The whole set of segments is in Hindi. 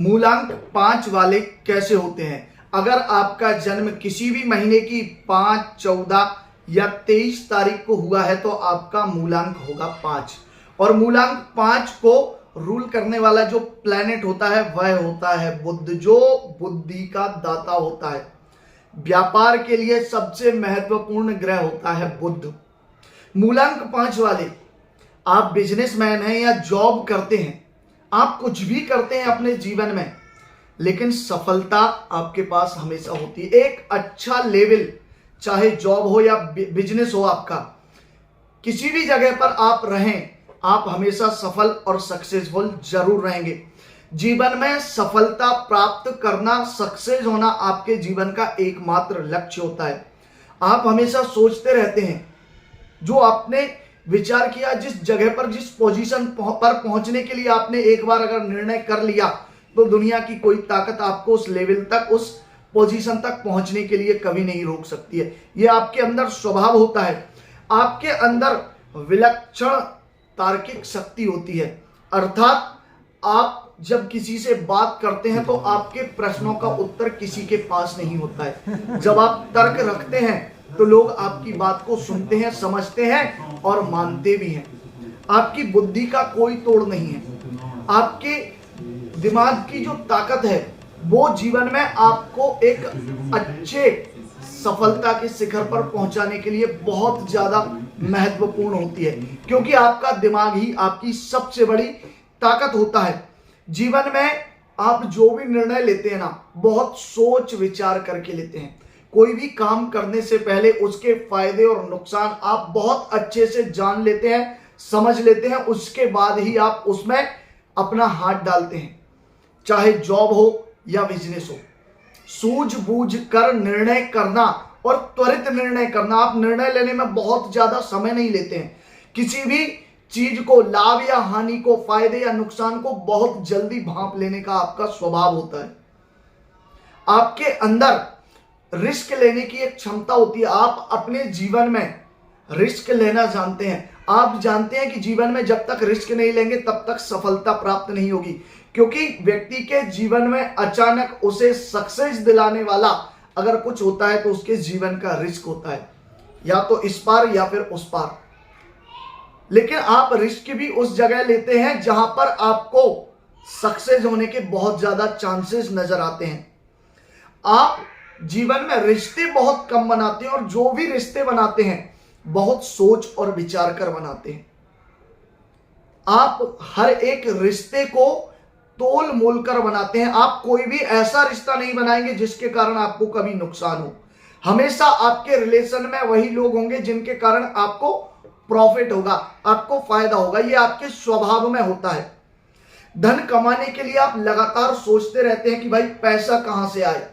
मूलांक 5 वाले कैसे होते हैं? अगर आपका जन्म किसी भी महीने की 5, 14 या 23 तारीख को हुआ है तो आपका मूलांक होगा 5। और मूलांक 5 को रूल करने वाला जो प्लैनेट होता है वह होता है बुध, जो बुद्धि का दाता होता है। व्यापार के लिए सबसे महत्वपूर्ण ग्रह होता है बुध। मूलांक 5 वाले, आप बिजनेसमैन हैं या जॉब करते हैं, आप कुछ भी करते हैं अपने जीवन में, लेकिन सफलता आपके पास हमेशा होती है। एक अच्छा लेवल, चाहे जॉब हो या बिजनेस हो, आपका किसी भी जगह पर आप रहें, आप हमेशा सफल और सक्सेसफुल जरूर रहेंगे। जीवन में सफलता प्राप्त करना, सक्सेस होना आपके जीवन का एकमात्र लक्ष्य होता है। आप हमेशा सोचते रहते हैं, जो आपने विचार किया, जिस जगह पर, जिस पोजीशन पर पहुंचने के लिए आपने एक बार अगर निर्णय कर लिया, तो दुनिया की कोई ताकत आपको उस लेवल तक, उस पोजीशन तक पहुंचने के लिए कभी नहीं रोक सकती है। यह आपके अंदर स्वभाव होता है। आपके अंदर विलक्षण तार्किक शक्ति होती है, अर्थात आप जब किसी से बात करते हैं तो आपके प्रश्नों का उत्तर किसी के पास नहीं होता है। जब आप तर्क रखते हैं तो लोग आपकी बात को सुनते हैं, समझते हैं और मानते भी हैं। आपकी बुद्धि का कोई तोड़ नहीं है। आपके दिमाग की जो ताकत है वो जीवन में आपको एक अच्छे सफलता के शिखर पर पहुंचाने के लिए बहुत ज्यादा महत्वपूर्ण होती है, क्योंकि आपका दिमाग ही आपकी सबसे बड़ी ताकत होता है। जीवन में आप जो भी निर्णय लेते हैं ना, बहुत सोच विचार करके लेते हैं। कोई भी काम करने से पहले उसके फायदे और नुकसान आप बहुत अच्छे से जान लेते हैं, समझ लेते हैं, उसके बाद ही आप उसमें अपना हाथ डालते हैं। चाहे जॉब हो या बिजनेस हो, सूझबूझ कर निर्णय करना और त्वरित निर्णय करना। आप निर्णय लेने में बहुत ज्यादा समय नहीं लेते हैं। किसी भी चीज को, लाभ या हानि को, फायदे या नुकसान को बहुत जल्दी भांप लेने का आपका स्वभाव होता है। आपके अंदर रिस्क लेने की एक क्षमता होती है। आप अपने जीवन में रिस्क लेना जानते हैं। आप जानते हैं कि जीवन में जब तक रिस्क नहीं लेंगे तब तक सफलता प्राप्त नहीं होगी, क्योंकि व्यक्ति के जीवन में अचानक उसे सक्सेस दिलाने वाला अगर कुछ होता है तो उसके जीवन का रिस्क होता है, या तो इस पार या फिर उस पार। लेकिन आप रिस्क भी उस जगह लेते हैं जहां पर आपको सक्सेस होने के बहुत ज्यादा चांसेस नजर आते हैं। आप जीवन में रिश्ते बहुत कम बनाते हैं, और जो भी रिश्ते बनाते हैं बहुत सोच और विचार कर बनाते हैं। आप हर एक रिश्ते को तोल मोल कर बनाते हैं। आप कोई भी ऐसा रिश्ता नहीं बनाएंगे जिसके कारण आपको कभी नुकसान हो। हमेशा आपके रिलेशन में वही लोग होंगे जिनके कारण आपको प्रॉफिट होगा, आपको फायदा होगा। यह आपके स्वभाव में होता है। धन कमाने के लिए आप लगातार सोचते रहते हैं कि भाई पैसा कहां से आए,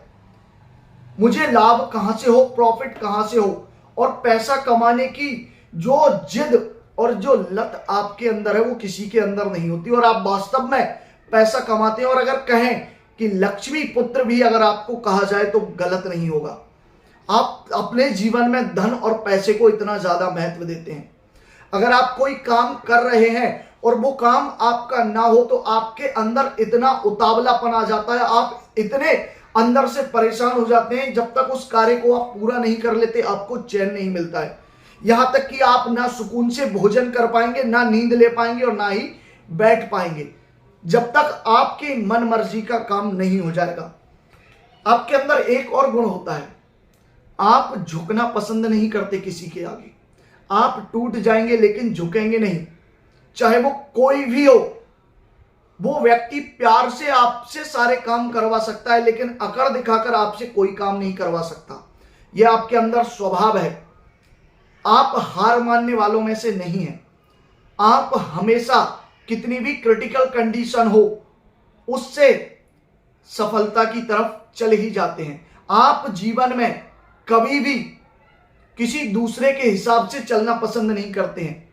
मुझे लाभ कहां से हो, प्रॉफिट कहां से हो। और पैसा कमाने की जो जिद और जो लत आपके अंदर है वो किसी के अंदर नहीं होती, और आप वास्तव में पैसा कमाते हैं। और अगर कहें कि लक्ष्मी पुत्र भी अगर आपको कहा जाए तो गलत नहीं होगा। आप अपने जीवन में धन और पैसे को इतना ज्यादा महत्व देते हैं। अगर आप कोई काम कर रहे हैं और वो काम आपका ना हो तो आपके अंदर इतना उतावलापन आ जाता है, आप इतने अंदर से परेशान हो जाते हैं, जब तक उस कार्य को आप पूरा नहीं कर लेते आपको चैन नहीं मिलता है। यहां तक कि आप ना सुकून से भोजन कर पाएंगे, ना नींद ले पाएंगे और ना ही बैठ पाएंगे, जब तक आपकी मन मर्जी का काम नहीं हो जाएगा। आपके अंदर एक और गुण होता है, आप झुकना पसंद नहीं करते किसी के आगे। आप टूट जाएंगे लेकिन झुकेंगे नहीं, चाहे वो कोई भी हो। वो व्यक्ति प्यार से आपसे सारे काम करवा सकता है, लेकिन अकड़ दिखाकर आपसे कोई काम नहीं करवा सकता। यह आपके अंदर स्वभाव है। आप हार मानने वालों में से नहीं हैं। आप हमेशा कितनी भी क्रिटिकल कंडीशन हो उससे सफलता की तरफ चल ही जाते हैं। आप जीवन में कभी भी किसी दूसरे के हिसाब से चलना पसंद नहीं करते हैं।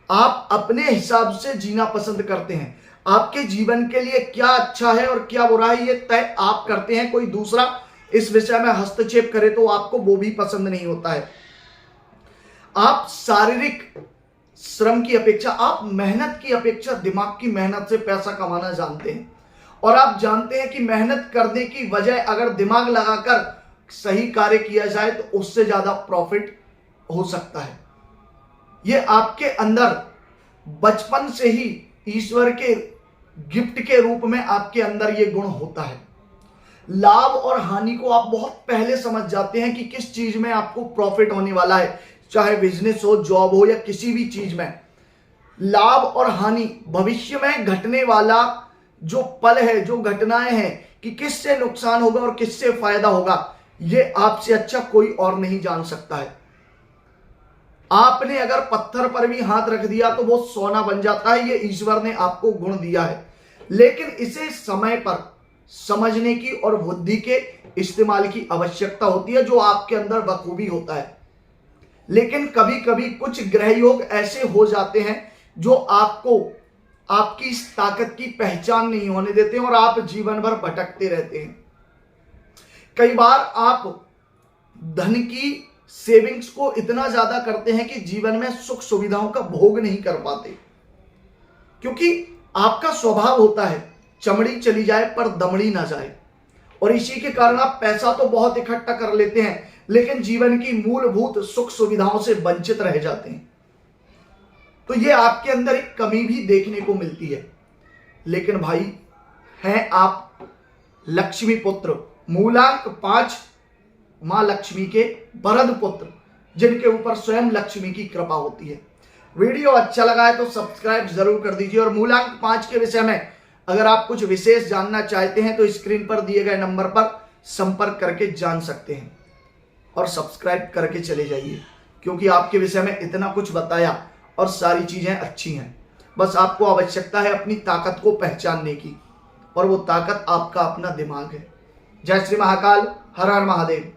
आप अपने हिसाब से जीना पसंद करते हैं। आपके जीवन के लिए क्या अच्छा है और क्या बुरा है ये तय आप करते हैं। कोई दूसरा इस विषय में हस्तक्षेप करे तो आपको वो भी पसंद नहीं होता है। आप शारीरिक श्रम की अपेक्षा, आप मेहनत की अपेक्षा दिमाग की मेहनत से पैसा कमाना जानते हैं। और आप जानते हैं कि मेहनत करने की वजह अगर दिमाग लगाकर सही कार्य किया जाए तो उससे ज्यादा प्रॉफिट हो सकता है। ये आपके अंदर बचपन से ही ईश्वर के गिफ्ट के रूप में आपके अंदर ये गुण होता है। लाभ और हानि को आप बहुत पहले समझ जाते हैं कि किस चीज में आपको प्रॉफिट होने वाला है, चाहे बिजनेस हो, जॉब हो या किसी भी चीज में। लाभ और हानि भविष्य में घटने वाला जो पल है, जो घटनाएं हैं कि किससे नुकसान होगा और किससे फायदा होगा, ये आपसे अच्छा कोई और नहीं जान सकता है। आपने अगर पत्थर पर भी हाथ रख दिया तो वो सोना बन जाता है। ये ईश्वर ने आपको गुण दिया है, लेकिन इसे समय पर समझने की और बुद्धि के इस्तेमाल की आवश्यकता होती है, जो आपके अंदर बखूबी होता है। लेकिन कभी कभी कुछ ग्रह योग ऐसे हो जाते हैं जो आपको आपकी इस ताकत की पहचान नहीं होने देते हैं और आप जीवन भर भटकते रहते हैं। कई बार आप धन की सेविंग्स को इतना ज्यादा करते हैं कि जीवन में सुख सुविधाओं का भोग नहीं कर पाते, क्योंकि आपका स्वभाव होता है चमड़ी चली जाए पर दमड़ी ना जाए। और इसी के कारण आप पैसा तो बहुत इकट्ठा कर लेते हैं, लेकिन जीवन की मूलभूत सुख सुविधाओं से वंचित रह जाते हैं। तो ये आपके अंदर एक कमी भी देखने को मिलती है। लेकिन भाई, हैं आप लक्ष्मी पुत्र, मूलांक 5 मां लक्ष्मी के वरद पुत्र, जिनके ऊपर स्वयं लक्ष्मी की कृपा होती है। वीडियो अच्छा लगा है तो सब्सक्राइब जरूर कर दीजिए। और मूलांक 5 के विषय में अगर आप कुछ विशेष जानना चाहते हैं तो स्क्रीन पर दिए गए नंबर पर संपर्क करके जान सकते हैं और सब्सक्राइब करके चले जाइए, क्योंकि आपके विषय में इतना कुछ बताया और सारी चीजें अच्छी हैं। बस आपको आवश्यकता है अपनी ताकत को पहचानने की, और वो ताकत आपका अपना दिमाग है। जय श्री महाकाल, हर हर महादेव।